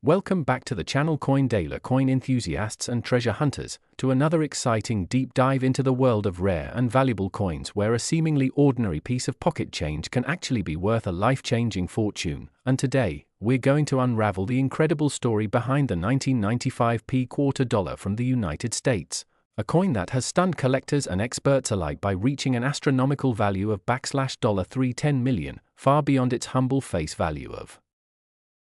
Welcome back to the channel Coin Daily, coin enthusiasts and treasure hunters, to another exciting deep dive into the world of rare and valuable coins where a seemingly ordinary piece of pocket change can actually be worth a life-changing fortune. And today, we're going to unravel the incredible story behind the 1995 quarter dollar from the United States, a coin that has stunned collectors and experts alike by reaching an astronomical value of $310 million, far beyond its humble face value of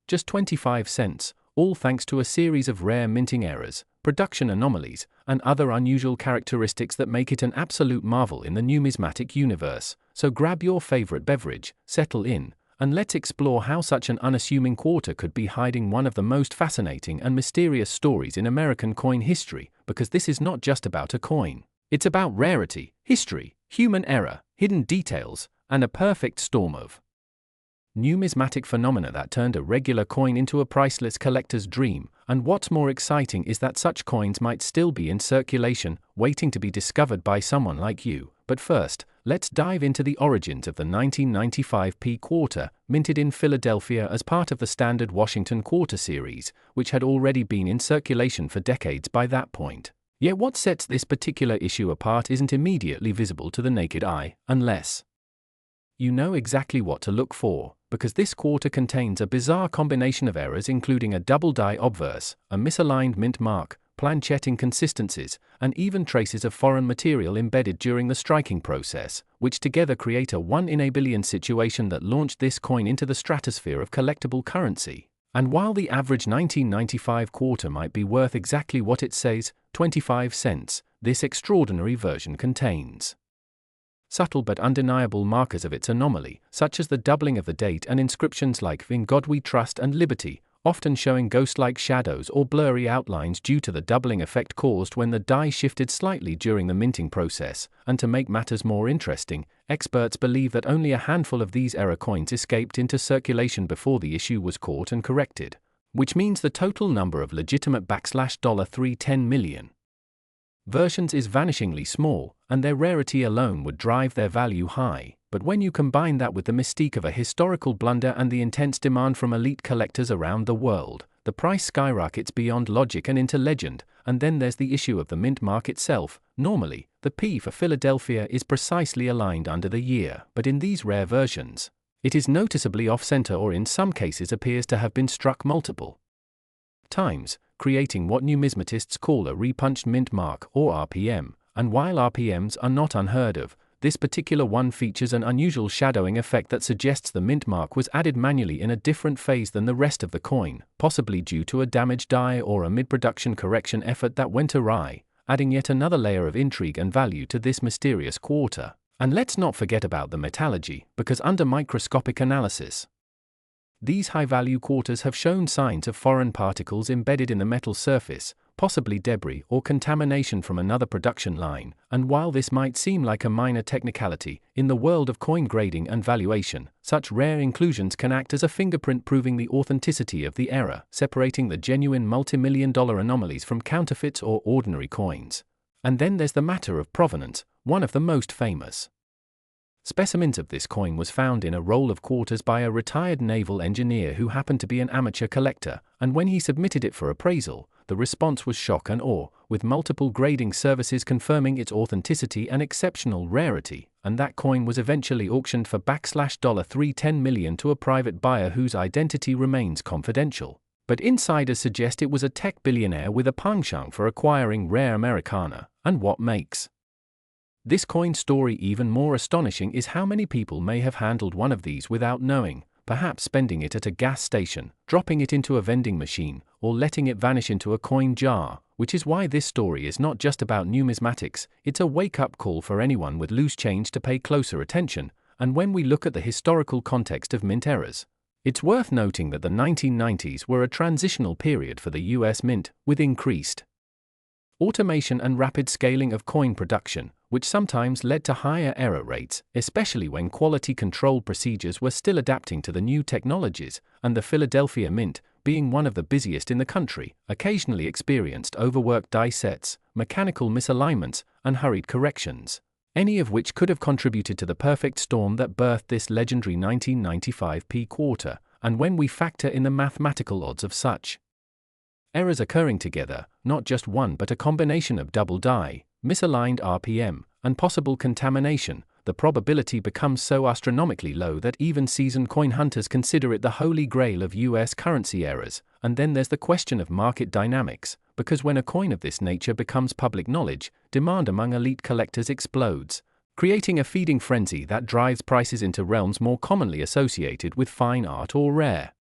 just 25 cents, all thanks to a series of rare minting errors, production anomalies, and other unusual characteristics that make it an absolute marvel in the numismatic universe. So grab your favorite beverage, settle in, and let's explore how such an unassuming quarter could be hiding one of the most fascinating and mysterious stories in American coin history, because this is not just about a coin. It's about rarity, history, human error, hidden details, and a perfect storm of numismatic phenomena that turned a regular coin into a priceless collector's dream. And what's more exciting is that such coins might still be in circulation, waiting to be discovered by someone like you. But first, let's dive into the origins of the 1995 quarter, minted in Philadelphia as part of the standard Washington quarter series, which had already been in circulation for decades by that point. Yet what sets this particular issue apart isn't immediately visible to the naked eye, unless you know exactly what to look for, because this quarter contains a bizarre combination of errors, including a double die obverse, a misaligned mint mark, planchet inconsistencies, and even traces of foreign material embedded during the striking process, which together create a 1 in a billion situation that launched this coin into the stratosphere of collectible currency. And while the average 1995 quarter might be worth exactly what it says, 25 cents, this extraordinary version contains subtle but undeniable markers of its anomaly, such as the doubling of the date and inscriptions like "In God We Trust" and "Liberty," often showing ghost-like shadows or blurry outlines due to the doubling effect caused when the die shifted slightly during the minting process. And to make matters more interesting, experts believe that only a handful of these error coins escaped into circulation before the issue was caught and corrected, which means the total number of legitimate $310 million versions is vanishingly small, and their rarity alone would drive their value high. But when you combine that with the mystique of a historical blunder and the intense demand from elite collectors around the world, the price skyrockets beyond logic and into legend. And then there's the issue of the mint mark itself. Normally, the P for Philadelphia is precisely aligned under the year, but in these rare versions, it is noticeably off-center or in some cases appears to have been struck multiple times, creating what numismatists call a repunched mint mark, or RPM. And while RPMs are not unheard of, this particular one features an unusual shadowing effect that suggests the mint mark was added manually in a different phase than the rest of the coin, possibly due to a damaged die or a mid-production correction effort that went awry, adding yet another layer of intrigue and value to this mysterious quarter. And let's not forget about the metallurgy, because under microscopic analysis, these high-value quarters have shown signs of foreign particles embedded in the metal surface, possibly debris or contamination from another production line. And while this might seem like a minor technicality, in the world of coin grading and valuation, such rare inclusions can act as a fingerprint proving the authenticity of the error, separating the genuine multi-million-dollar anomalies from counterfeits or ordinary coins. And then there's the matter of provenance. One of the most famous specimens of this coin was found in a roll of quarters by a retired naval engineer who happened to be an amateur collector, and when he submitted it for appraisal, the response was shock and awe, with multiple grading services confirming its authenticity and exceptional rarity. And that coin was eventually auctioned for $310 million to a private buyer whose identity remains confidential. But insiders suggest it was a tech billionaire with a penchant for acquiring rare Americana. And what makes this coin story even more astonishing is how many people may have handled one of these without knowing, perhaps spending it at a gas station, dropping it into a vending machine, or letting it vanish into a coin jar, which is why this story is not just about numismatics, it's a wake-up call for anyone with loose change to pay closer attention. And when we look at the historical context of mint errors, it's worth noting that the 1990s were a transitional period for the US Mint, with increased automation and rapid scaling of coin production, which sometimes led to higher error rates, especially when quality control procedures were still adapting to the new technologies. And the Philadelphia Mint, being one of the busiest in the country, occasionally experienced overworked die sets, mechanical misalignments, and hurried corrections, any of which could have contributed to the perfect storm that birthed this legendary 1995 quarter. And when we factor in the mathematical odds of such errors occurring together, not just one but a combination of double die, misaligned RPM, and possible contamination, the probability becomes so astronomically low that even seasoned coin hunters consider it the holy grail of US currency errors. And then there's the question of market dynamics, because when a coin of this nature becomes public knowledge, demand among elite collectors explodes, creating a feeding frenzy that drives prices into realms more commonly associated with fine art or rare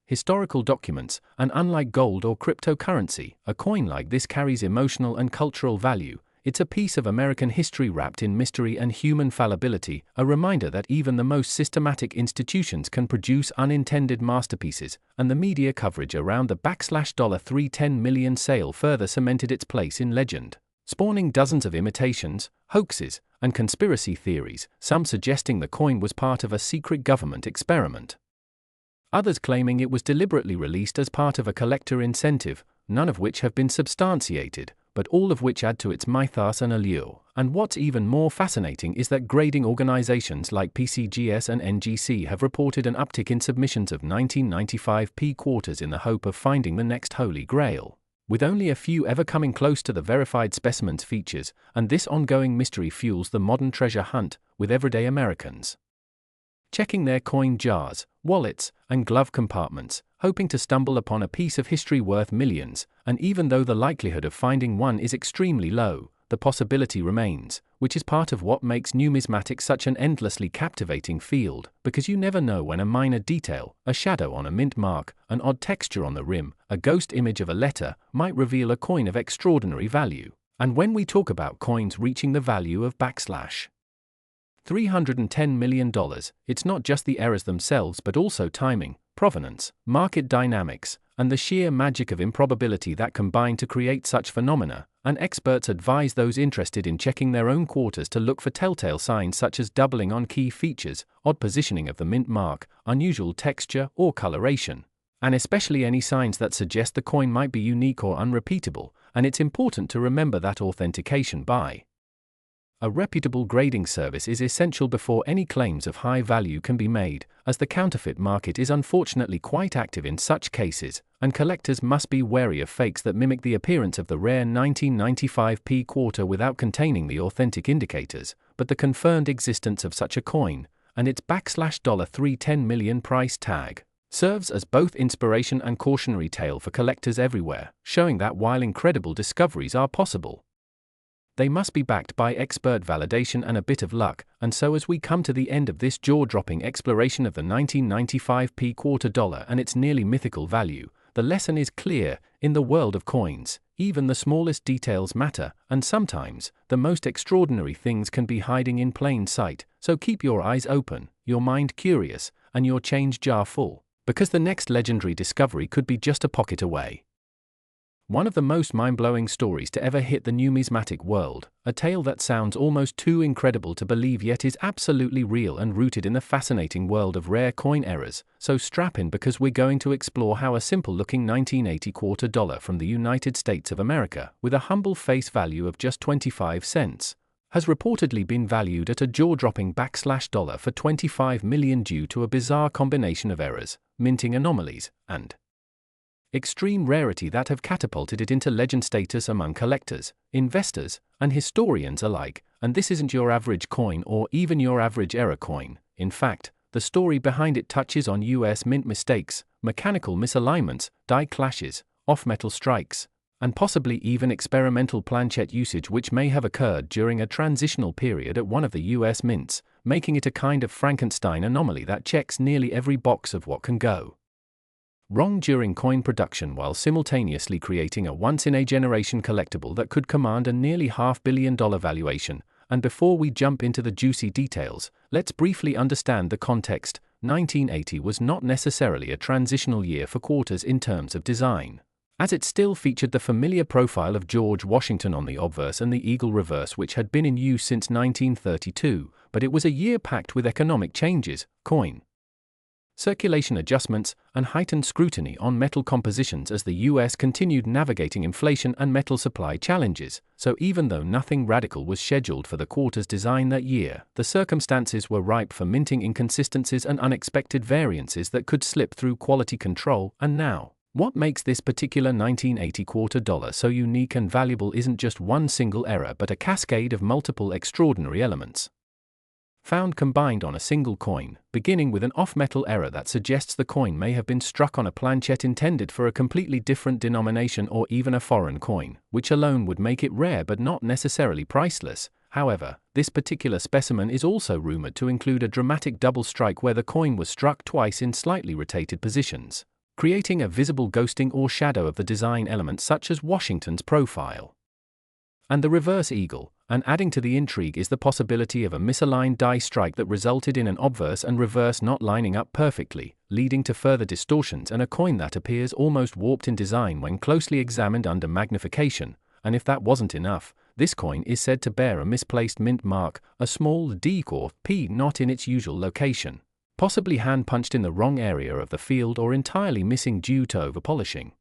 historical documents. And unlike gold or cryptocurrency, a coin like this carries emotional and cultural value. It's a piece of American history wrapped in mystery and human fallibility, a reminder that even the most systematic institutions can produce unintended masterpieces, and the media coverage around the $310 million sale further cemented its place in legend, spawning dozens of imitations, hoaxes, and conspiracy theories, some suggesting the coin was part of a secret government experiment. Others claiming it was deliberately released as part of a collector incentive, none of which have been substantiated, but all of which add to its mythos and allure. And what's even more fascinating is that grading organizations like PCGS and NGC have reported an uptick in submissions of 1995 P quarters in the hope of finding the next holy grail, with only a few ever coming close to the verified specimens features. And this ongoing mystery fuels the modern treasure hunt, with everyday Americans checking their coin jars, wallets, and glove compartments, hoping to stumble upon a piece of history worth millions. And even though the likelihood of finding one is extremely low, the possibility remains, which is part of what makes numismatics such an endlessly captivating field, because you never know when a minor detail, a shadow on a mint mark, an odd texture on the rim, a ghost image of a letter, might reveal a coin of extraordinary value. And when we talk about coins reaching the value of $310 million, it's not just the errors themselves but also timing, provenance, market dynamics, and the sheer magic of improbability that combine to create such phenomena. And experts advise those interested in checking their own quarters to look for telltale signs such as doubling on key features, odd positioning of the mint mark, unusual texture or coloration, and especially any signs that suggest the coin might be unique or unrepeatable. And it's important to remember that authentication by a reputable grading service is essential before any claims of high value can be made, as the counterfeit market is unfortunately quite active in such cases, and collectors must be wary of fakes that mimic the appearance of the rare 1995 P quarter without containing the authentic indicators, but the confirmed existence of such a coin, and its $310 million price tag, serves as both inspiration and cautionary tale for collectors everywhere, showing that while incredible discoveries are possible, they must be backed by expert validation and a bit of luck. And so as we come to the end of this jaw-dropping exploration of the 1995 P quarter dollar and its nearly mythical value, the lesson is clear: in the world of coins, even the smallest details matter, and sometimes, the most extraordinary things can be hiding in plain sight. So keep your eyes open, your mind curious, and your change jar full, because the next legendary discovery could be just a pocket away. One of the most mind-blowing stories to ever hit the numismatic world, a tale that sounds almost too incredible to believe yet is absolutely real and rooted in the fascinating world of rare coin errors. So strap in, because we're going to explore how a simple-looking 1980 quarter dollar from the United States of America, with a humble face value of just 25 cents, has reportedly been valued at a jaw-dropping $$ for $25 million due to a bizarre combination of errors, minting anomalies, and extreme rarity that have catapulted it into legend status among collectors, investors, and historians alike. And this isn't your average coin or even your average error coin. In fact, the story behind it touches on US mint mistakes, mechanical misalignments, die clashes, off-metal strikes, and possibly even experimental planchette usage which may have occurred during a transitional period at one of the US mints, making it a kind of Frankenstein anomaly that checks nearly every box of what can go wrong during coin production, while simultaneously creating a once-in-a-generation collectible that could command a nearly $500 million valuation. And before we jump into the juicy details, let's briefly understand the context. 1980 was not necessarily a transitional year for quarters in terms of design, as it still featured the familiar profile of George Washington on the obverse and the eagle reverse, which had been in use since 1932, but it was a year packed with economic changes, coin circulation adjustments, and heightened scrutiny on metal compositions as the US continued navigating inflation and metal supply challenges. So even though nothing radical was scheduled for the quarter's design that year, the circumstances were ripe for minting inconsistencies and unexpected variances that could slip through quality control. And now, What makes this particular 1980 quarter dollar so unique and valuable isn't just one single error but a cascade of multiple extraordinary elements found combined on a single coin, beginning with an off-metal error that suggests the coin may have been struck on a planchet intended for a completely different denomination or even a foreign coin, which alone would make it rare but not necessarily priceless. However, this particular specimen is also rumored to include a dramatic double strike where the coin was struck twice in slightly rotated positions, creating a visible ghosting or shadow of the design element such as Washington's profile. And the reverse eagle, and adding to the intrigue is the possibility of a misaligned die strike that resulted in an obverse and reverse not lining up perfectly, leading to further distortions and a coin that appears almost warped in design when closely examined under magnification. And if that wasn't enough, this coin is said to bear a misplaced mint mark, a small D or P not in its usual location, possibly hand-punched in the wrong area of the field or entirely missing due to overpolishing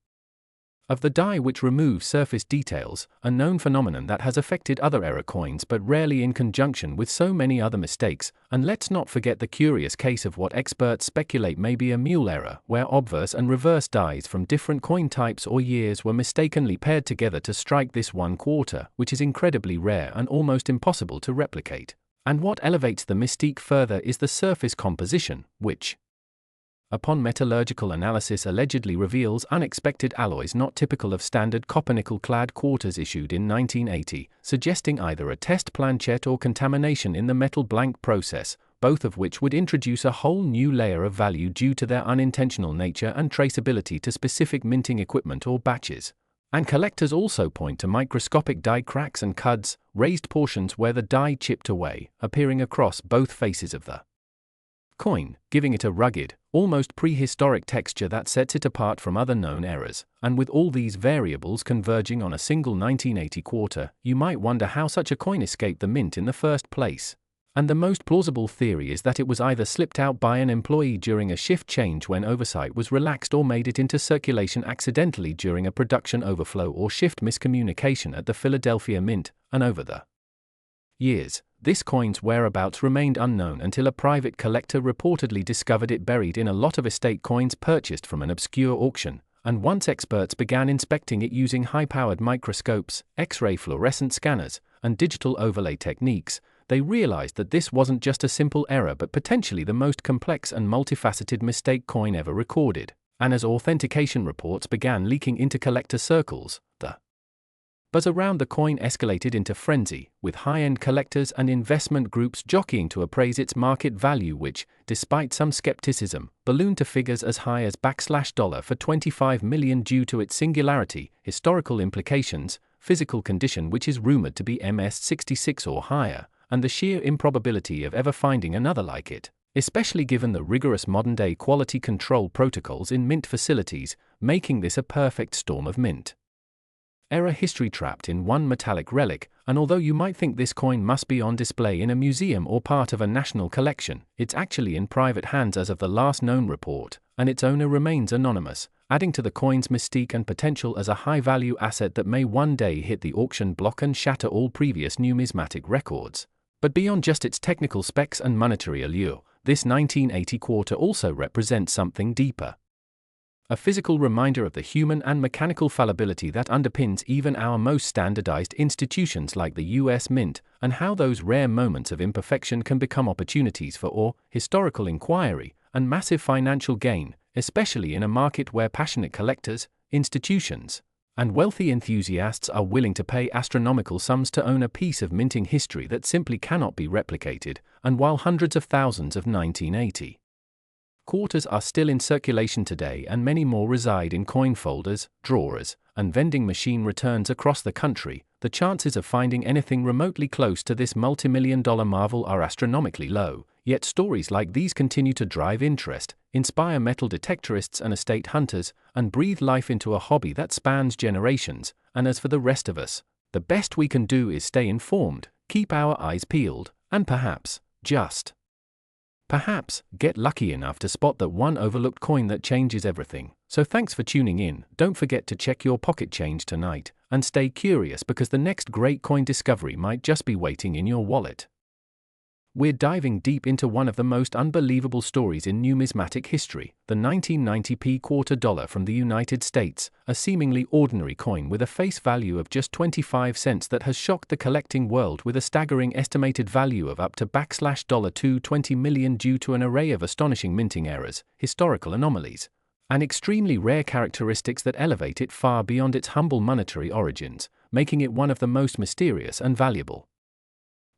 of the die, which removes surface details, a known phenomenon that has affected other error coins but rarely in conjunction with so many other mistakes. And let's not forget the curious case of what experts speculate may be a mule error, where obverse and reverse dies from different coin types or years were mistakenly paired together to strike this one quarter, which is incredibly rare and almost impossible to replicate. And what elevates the mystique further is the surface composition, which, upon metallurgical analysis, allegedly reveals unexpected alloys not typical of standard copper-nickel-clad quarters issued in 1980, suggesting either a test planchet or contamination in the metal blank process, both of which would introduce a whole new layer of value due to their unintentional nature and traceability to specific minting equipment or batches. And collectors also point to microscopic die cracks and cuds, raised portions where the die chipped away, appearing across both faces of the coin, giving it a rugged, almost prehistoric texture that sets it apart from other known errors. And with all these variables converging on a single 1980 quarter, you might wonder how such a coin escaped the mint in the first place. And the most plausible theory is that it was either slipped out by an employee during a shift change when oversight was relaxed, or made it into circulation accidentally during a production overflow or shift miscommunication at the Philadelphia Mint. And over the years, this coin's whereabouts remained unknown until a private collector reportedly discovered it buried in a lot of estate coins purchased from an obscure auction. And once experts began inspecting it using high-powered microscopes, X-ray fluorescent scanners, and digital overlay techniques, they realized that this wasn't just a simple error but potentially the most complex and multifaceted mistake coin ever recorded. And as authentication reports began leaking into collector circles, the buzz around the coin escalated into frenzy, with high-end collectors and investment groups jockeying to appraise its market value, which, despite some skepticism, ballooned to figures as high as $25 for $25 million due to its singularity, historical implications, physical condition which is rumored to be MS-66 or higher, and the sheer improbability of ever finding another like it, especially given the rigorous modern-day quality control protocols in mint facilities, making this a perfect storm of mint error history trapped in one metallic relic. And although you might think this coin must be on display in a museum or part of a national collection, it's actually in private hands as of the last known report, and its owner remains anonymous, adding to the coin's mystique and potential as a high-value asset that may one day hit the auction block and shatter all previous numismatic records. But beyond just its technical specs and monetary allure, this 1980 quarter also represents something deeper. A physical reminder of the human and mechanical fallibility that underpins even our most standardized institutions like the US Mint, and how those rare moments of imperfection can become opportunities for awe, historical inquiry, and massive financial gain, especially in a market where passionate collectors, institutions, and wealthy enthusiasts are willing to pay astronomical sums to own a piece of minting history that simply cannot be replicated. And while hundreds of thousands of 1980 quarters are still in circulation today and many more reside in coin folders, drawers, and vending machine returns across the country, the chances of finding anything remotely close to this multi-million-dollar marvel are astronomically low. Yet stories like these continue to drive interest, inspire metal detectorists and estate hunters, and breathe life into a hobby that spans generations. And as for the rest of us, the best we can do is stay informed, keep our eyes peeled, and perhaps, perhaps, get lucky enough to spot that one overlooked coin that changes everything. So thanks for tuning in. Don't forget to check your pocket change tonight, and stay curious because the next great coin discovery might just be waiting in your wallet. We're diving deep into one of the most unbelievable stories in numismatic history, the 1990p quarter dollar from the United States, a seemingly ordinary coin with a face value of just 25 cents that has shocked the collecting world with a staggering estimated value of up to $220 million due to an array of astonishing minting errors, historical anomalies, and extremely rare characteristics that elevate it far beyond its humble monetary origins, making it one of the most mysterious and valuable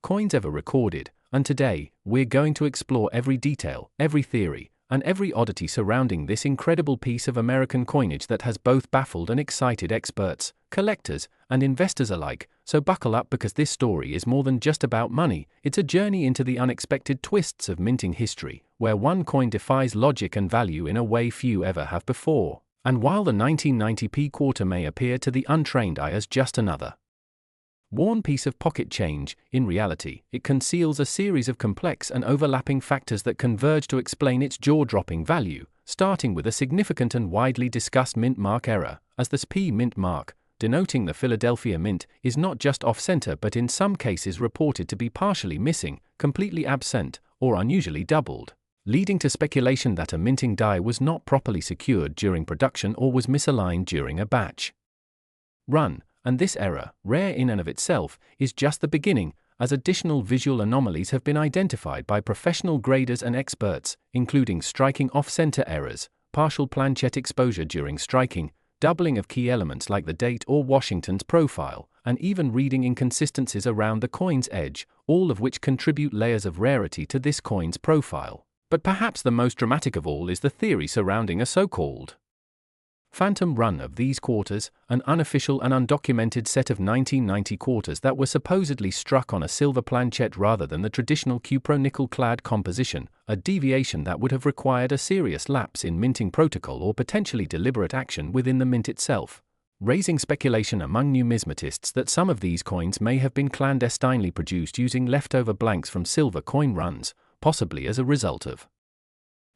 coins ever recorded. And today, we're going to explore every detail, every theory, and every oddity surrounding this incredible piece of American coinage that has both baffled and excited experts, collectors, and investors alike. So buckle up, because this story is more than just about money. It's a journey into the unexpected twists of minting history, where one coin defies logic and value in a way few ever have before. And while the 1990p quarter may appear to the untrained eye as just another worn piece of pocket change, in reality, it conceals a series of complex and overlapping factors that converge to explain its jaw-dropping value, starting with a significant and widely discussed mint mark error, as the SPI mint mark, denoting the Philadelphia Mint, is not just off-center but in some cases reported to be partially missing, completely absent, or unusually doubled, leading to speculation that a minting die was not properly secured during production or was misaligned during a batch run. And this error, rare in and of itself, is just the beginning, as additional visual anomalies have been identified by professional graders and experts, including striking off-center errors, partial planchet exposure during striking, doubling of key elements like the date or Washington's profile, and even reading inconsistencies around the coin's edge, all of which contribute layers of rarity to this coin's profile. But perhaps the most dramatic of all is the theory surrounding a so-called phantom run of these quarters, an unofficial and undocumented set of 1990 quarters that were supposedly struck on a silver planchet rather than the traditional cupro-nickel-clad composition, a deviation that would have required a serious lapse in minting protocol or potentially deliberate action within the mint itself, raising speculation among numismatists that some of these coins may have been clandestinely produced using leftover blanks from silver coin runs, possibly as a result of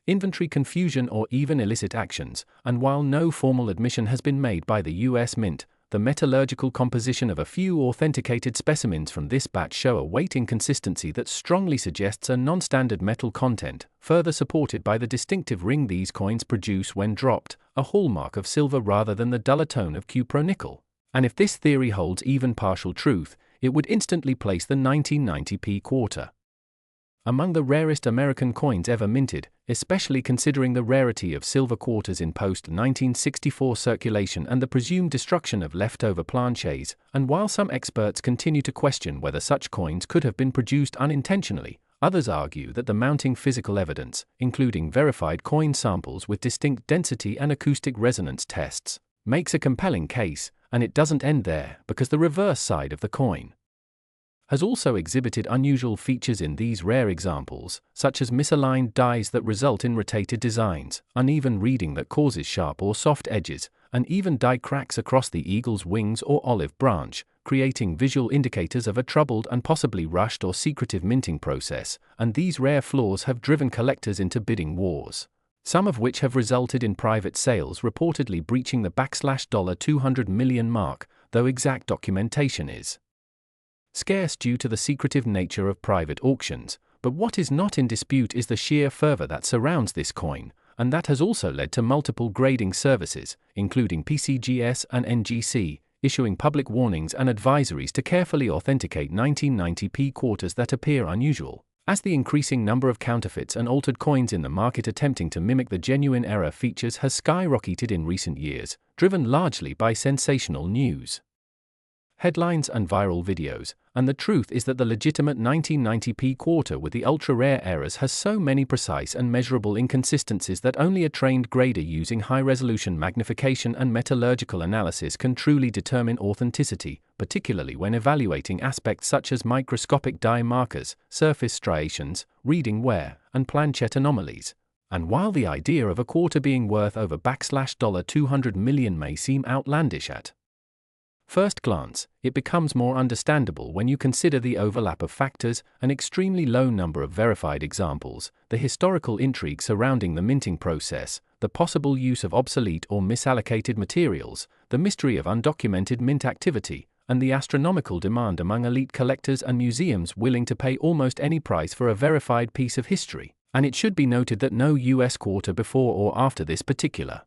inventory confusion or even illicit actions. And while no formal admission has been made by the US Mint, the metallurgical composition of a few authenticated specimens from this batch show a weight inconsistency that strongly suggests a non-standard metal content, further supported by the distinctive ring these coins produce when dropped, a hallmark of silver rather than the duller tone of cupro-nickel. And if this theory holds even partial truth, it would instantly place the 1990p quarter among the rarest American coins ever minted, especially considering the rarity of silver quarters in post-1964 circulation and the presumed destruction of leftover planchets. And while some experts continue to question whether such coins could have been produced unintentionally, others argue that the mounting physical evidence, including verified coin samples with distinct density and acoustic resonance tests, makes a compelling case. And it doesn't end there, because the reverse side of the coin has also exhibited unusual features in these rare examples, such as misaligned dies that result in rotated designs, uneven reading that causes sharp or soft edges, and even die cracks across the eagle's wings or olive branch, creating visual indicators of a troubled and possibly rushed or secretive minting process. And these rare flaws have driven collectors into bidding wars, some of which have resulted in private sales reportedly breaching the $200 million mark, though exact documentation is scarce due to the secretive nature of private auctions. But what is not in dispute is the sheer fervor that surrounds this coin, and that has also led to multiple grading services, including PCGS and NGC, issuing public warnings and advisories to carefully authenticate 1990p quarters that appear unusual, as the increasing number of counterfeits and altered coins in the market attempting to mimic the genuine error features has skyrocketed in recent years, driven largely by sensational news headlines and viral videos. And the truth is that the legitimate 1990p quarter with the ultra-rare errors has so many precise and measurable inconsistencies that only a trained grader using high-resolution magnification and metallurgical analysis can truly determine authenticity, particularly when evaluating aspects such as microscopic die markers, surface striations, reading wear, and planchet anomalies. And while the idea of a quarter being worth over $200 million may seem outlandish at first glance, it becomes more understandable when you consider the overlap of factors, an extremely low number of verified examples, the historical intrigue surrounding the minting process, the possible use of obsolete or misallocated materials, the mystery of undocumented mint activity, and the astronomical demand among elite collectors and museums willing to pay almost any price for a verified piece of history. And it should be noted that no US quarter before or after this particular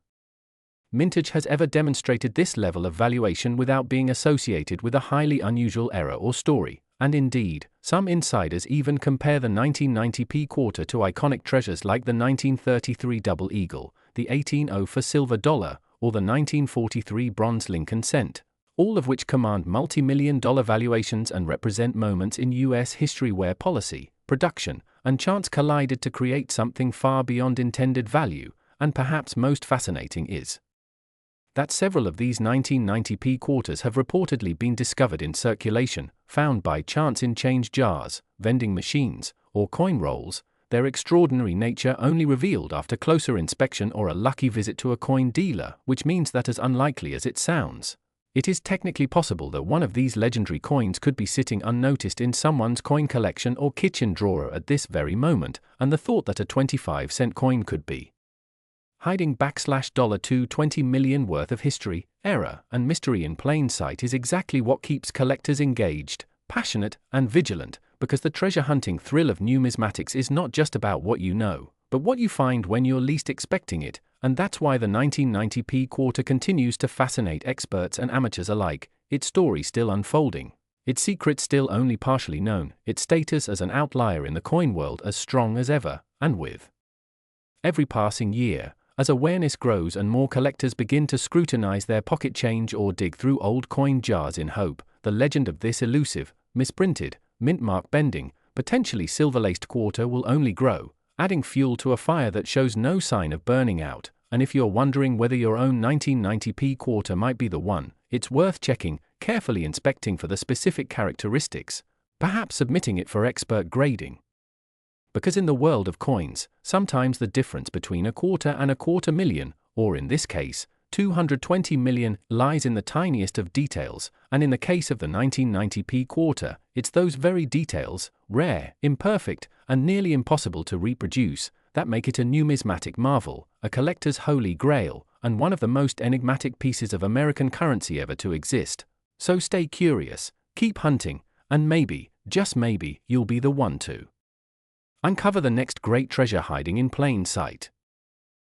mintage has ever demonstrated this level of valuation without being associated with a highly unusual era or story, and indeed, some insiders even compare the 1990p quarter to iconic treasures like the 1933 Double Eagle, the 1804 silver dollar, or the 1943 bronze Lincoln cent, all of which command multi-million-dollar valuations and represent moments in US history where policy, production, and chance collided to create something far beyond intended value, and perhaps most fascinating is that several of these 1990p quarters have reportedly been discovered in circulation, found by chance in change jars, vending machines, or coin rolls, their extraordinary nature only revealed after closer inspection or a lucky visit to a coin dealer, which means that as unlikely as it sounds, it is technically possible that one of these legendary coins could be sitting unnoticed in someone's coin collection or kitchen drawer at this very moment, and the thought that a 25-cent coin could be hiding $220 million worth of history, error, and mystery in plain sight is exactly what keeps collectors engaged, passionate, and vigilant, because the treasure hunting thrill of numismatics is not just about what you know, but what you find when you're least expecting it, and that's why the 1990p quarter continues to fascinate experts and amateurs alike, its story still unfolding, its secret still only partially known, its status as an outlier in the coin world as strong as ever, and with every passing year, as awareness grows and more collectors begin to scrutinize their pocket change or dig through old coin jars in hope, the legend of this elusive, misprinted, mint-mark bending, potentially silver-laced quarter will only grow, adding fuel to a fire that shows no sign of burning out. And if you're wondering whether your own 1990p quarter might be the one, it's worth checking, carefully inspecting for the specific characteristics, perhaps submitting it for expert grading. Because in the world of coins, sometimes the difference between a quarter and a $250,000, or in this case, $220 million, lies in the tiniest of details, and in the case of the 1990p quarter, it's those very details, rare, imperfect, and nearly impossible to reproduce, that make it a numismatic marvel, a collector's holy grail, and one of the most enigmatic pieces of American currency ever to exist. So stay curious, keep hunting, and maybe, just maybe, you'll be the one to uncover the next great treasure hiding in plain sight.